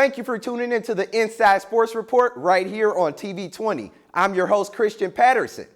Thank you for tuning into the Inside Sports Report right here on TV 20. I'm your host, Christian Patterson.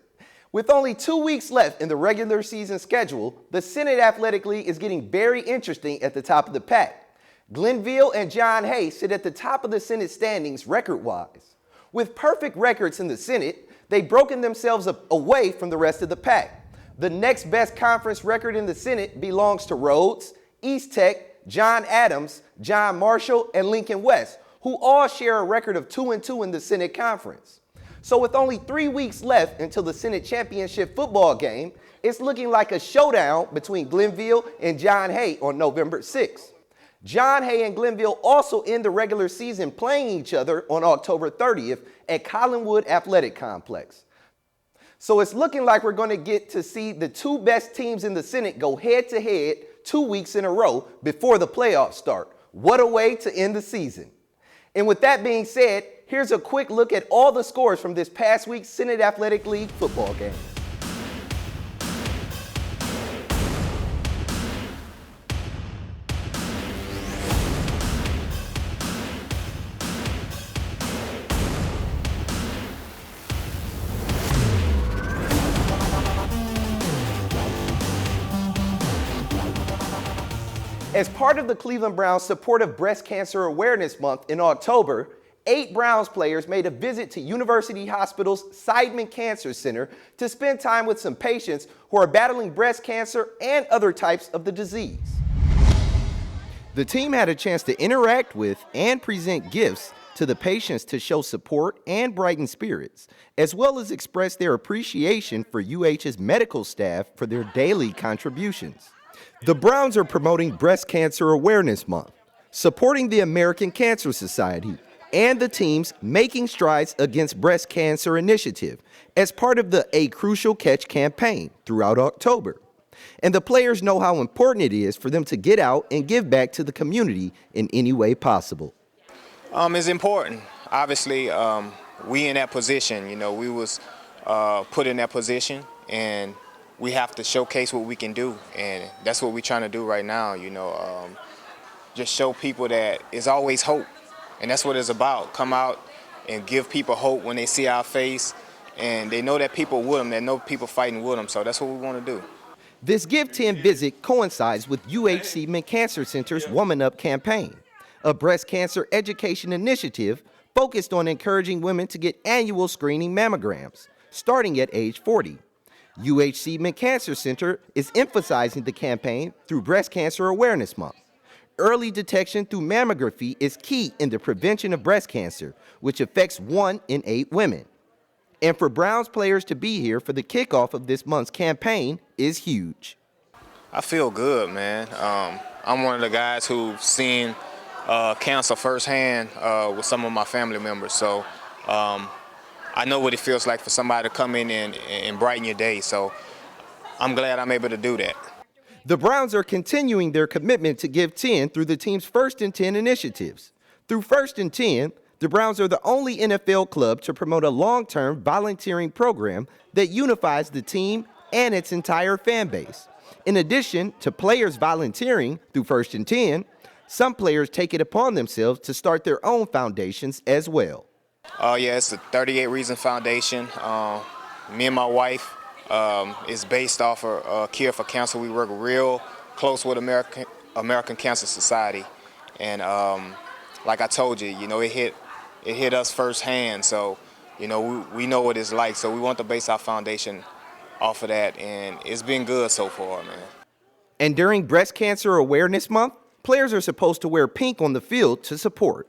With only 2 weeks left in the regular season schedule, the Senate Athletic League is getting very interesting at the top of the pack. Glenville and John Hay sit at the top of the Senate standings record-wise. With perfect records in the Senate, they've broken themselves away from the rest of the pack. The next best conference record in the Senate belongs to Rhodes, East Tech, John Adams, John Marshall, and Lincoln West, who all share a record of 2-2 in the Senate Conference. So with only 3 weeks left until the Senate Championship football game, it's looking like a showdown between Glenville and John Hay on November 6th. John Hay and Glenville also end the regular season playing each other on October 30th at Collinwood Athletic Complex. So it's looking like we're going to get to see the two best teams in the Senate go head-to-head 2 weeks in a row before the playoffs start. What a way to end the season. And with that being said, here's a quick look at all the scores from this past week's Senate Athletic League football game. As part of the Cleveland Browns' supportive Breast Cancer Awareness Month in October, 8 Browns players made a visit to University Hospital's Seidman Cancer Center to spend time with some patients who are battling breast cancer and other types of the disease. The team had a chance to interact with and present gifts to the patients to show support and brighten spirits, as well as express their appreciation for UH's medical staff for their daily contributions. The Browns are promoting Breast Cancer Awareness Month, supporting the American Cancer Society, and the team's Making Strides Against Breast Cancer initiative as part of the A Crucial Catch campaign throughout October. And the players know how important it is for them to get out and give back to the community in any way possible. It's important. Obviously, we in that position, we was put in that position, and we have to showcase what we can do, and that's what we're trying to do right now, just show people that there's always hope, and that's what it's about. Come out and give people hope when they see our face, and they know that people with them, they know people fighting with them, so that's what we want to do. This Give 10 visit coincides with UH Seidman Cancer Center's Woman Up campaign, a breast cancer education initiative focused on encouraging women to get annual screening mammograms, starting at age 40. UH Seidman Cancer Center is emphasizing the campaign through Breast Cancer Awareness Month. Early detection through mammography is key in the prevention of breast cancer, which affects 1 in 8 women. And for Browns players to be here for the kickoff of this month's campaign is huge. I feel good, man. I'm one of the guys who've seen cancer firsthand with some of my family members, so I know what it feels like for somebody to come in and brighten your day, so I'm glad I'm able to do that. The Browns are continuing their commitment to Give 10 through the team's First and 10 initiatives. Through First and 10, the Browns are the only NFL club to promote a long-term volunteering program that unifies the team and its entire fan base. In addition to players volunteering through First and 10, some players take it upon themselves to start their own foundations as well. Yeah, it's the 38 Reason Foundation. Me and my wife is based off of Cure for Cancer. We work real close with American Cancer Society, and like I told you, it hit us firsthand. So, we know what it's like. So we want to base our foundation off of that, and it's been good so far, man. And during Breast Cancer Awareness Month, players are supposed to wear pink on the field to support.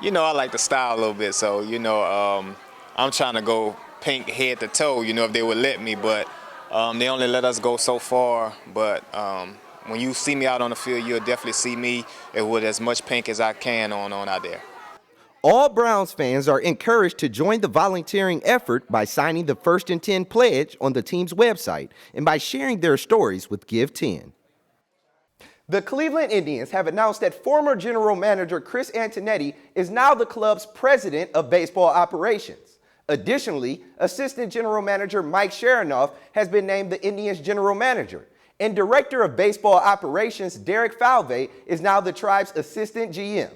I like to style a little bit, so, I'm trying to go pink head to toe, if they would let me, but they only let us go so far. But when you see me out on the field, you'll definitely see me with as much pink as I can on out there. All Browns fans are encouraged to join the volunteering effort by signing the First and 10 pledge on the team's website and by sharing their stories with Give 10. The Cleveland Indians have announced that former general manager Chris Antonetti is now the club's president of baseball operations. Additionally, assistant general manager Mike Sherinoff has been named the Indians' general manager, and director of baseball operations Derek Falvey is now the tribe's assistant GM.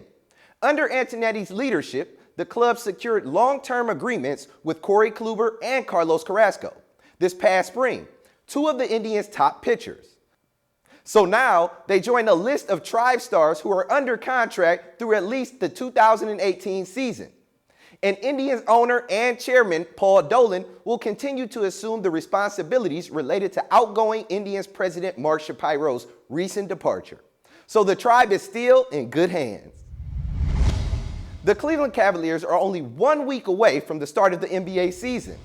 Under Antonetti's leadership, the club secured long-term agreements with Corey Kluber and Carlos Carrasco this past spring, two of the Indians' top pitchers. So now they join a list of Tribe stars who are under contract through at least the 2018 season. And Indians owner and chairman Paul Dolan will continue to assume the responsibilities related to outgoing Indians president Mark Shapiro's recent departure. So the Tribe is still in good hands. The Cleveland Cavaliers are only 1 week away from the start of the NBA season.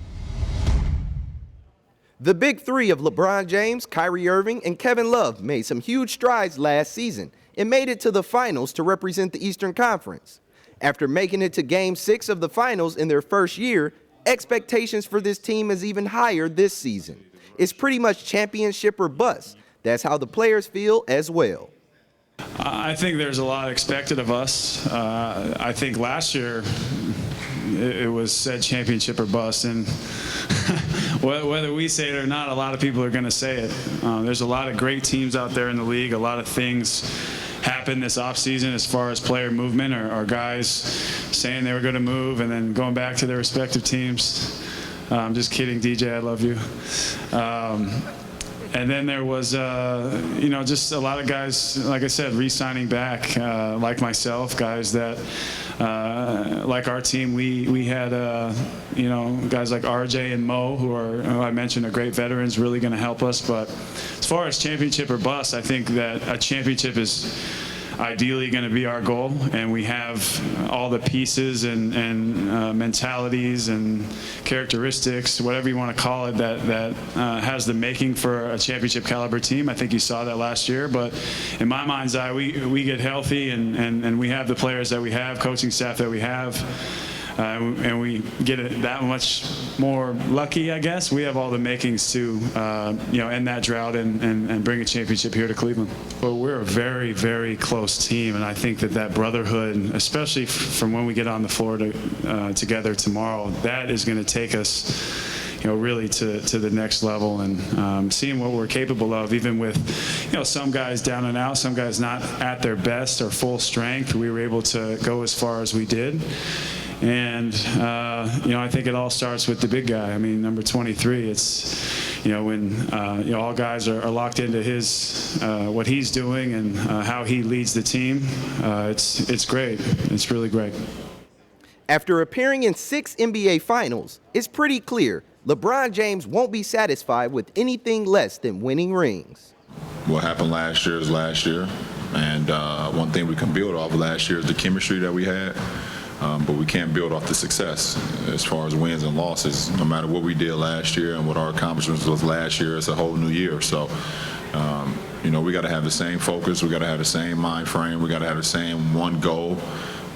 The big three of LeBron James, Kyrie Irving, and Kevin Love made some huge strides last season and made it to the finals to represent the Eastern Conference. After making it to Game 6 of the finals in their first year, expectations for this team is even higher this season. It's pretty much championship or bust. That's how the players feel as well. I think there's a lot expected of us. I think last year it was said championship or bust, and whether we say it or not, a lot of people are going to say it. There's a lot of great teams out there in the league. A lot of things happened this offseason as far as player movement or guys saying they were going to move and then going back to their respective teams. I'm just kidding, DJ, I love you. And then there was, just a lot of guys, like I said, re-signing back, like myself, guys that, like our team, we had, guys like RJ and Mo, who I mentioned are great veterans, really going to help us. But as far as championship or bust, I think that a championship is ideally going to be our goal, and we have all the pieces and mentalities and characteristics, whatever you want to call it, that has the making for a championship caliber team. I think you saw that last year, but in my mind's eye, we get healthy and we have the players that we have, coaching staff that we have, and we get it that much more lucky, I guess. We have all the makings to end that drought and bring a championship here to Cleveland. But we're a very, very close team, and I think that brotherhood, especially from when we get on the floor together tomorrow, that is going to take us really to the next level, and seeing what we're capable of, even with some guys down and out, some guys not at their best or full strength. We were able to go as far as we did. And, I think it all starts with the big guy. I mean, number 23, it's, when, all guys are locked into what he's doing and how he leads the team, it's great. It's really great. After appearing in 6 NBA Finals, it's pretty clear LeBron James won't be satisfied with anything less than winning rings. What happened last year is last year. And one thing we can build off of last year is the chemistry that we had. But we can't build off the success as far as wins and losses. No matter what we did last year and what our accomplishments was last year, it's a whole new year. So, we got to have the same focus. We got to have the same mind frame. We got to have the same one goal,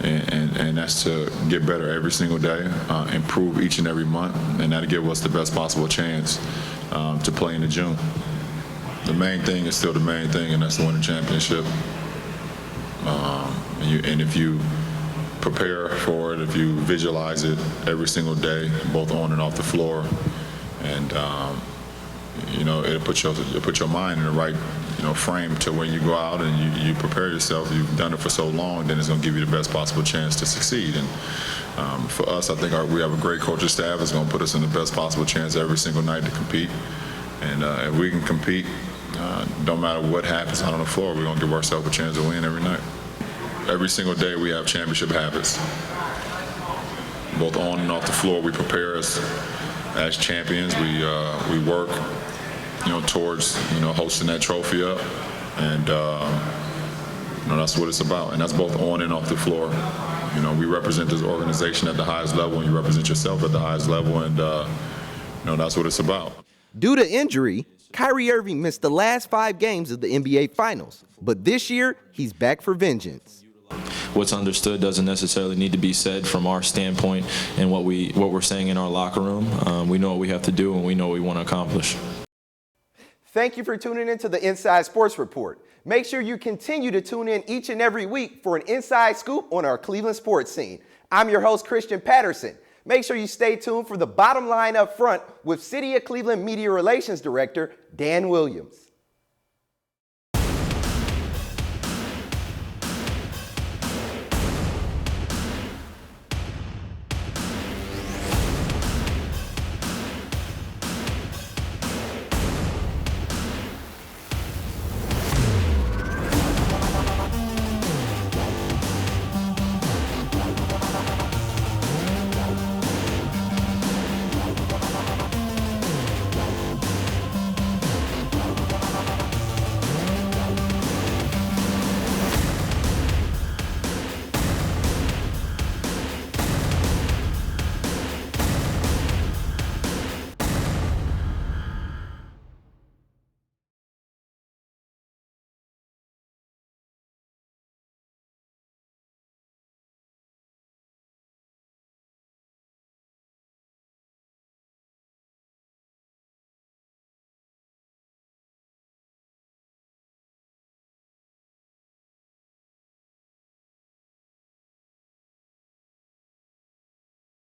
and that's to get better every single day, improve each and every month, and that'll give us the best possible chance to play in the June. The main thing is still the main thing, and that's to win the championship. And if you prepare for it, if you visualize it every single day, both on and off the floor, and it'll put your mind in the right frame to when you go out and you prepare yourself. You've done it for so long, then it's going to give you the best possible chance to succeed. And for us, I think we have a great coaching staff. It's going to put us in the best possible chance every single night to compete. And if we can compete, don't matter what happens out on the floor, we're going to give ourselves a chance to win every night. Every single day we have championship habits. Both on and off the floor, we prepare as champions. We work, towards hosting that trophy up, and that's what it's about. And that's both on and off the floor. We represent this organization at the highest level, and you represent yourself at the highest level, and that's what it's about. Due to injury, Kyrie Irving missed the last 5 games of the NBA Finals, but this year he's back for vengeance. What's understood doesn't necessarily need to be said from our standpoint and what we're saying in our locker room. We know what we have to do, and we know what we want to accomplish. Thank you for tuning into the Inside Sports Report. Make sure you continue to tune in each and every week for an inside scoop on our Cleveland sports scene. I'm your host, Christian Patterson. Make sure you stay tuned for the bottom line up front with City of Cleveland Media Relations Director Dan Williams.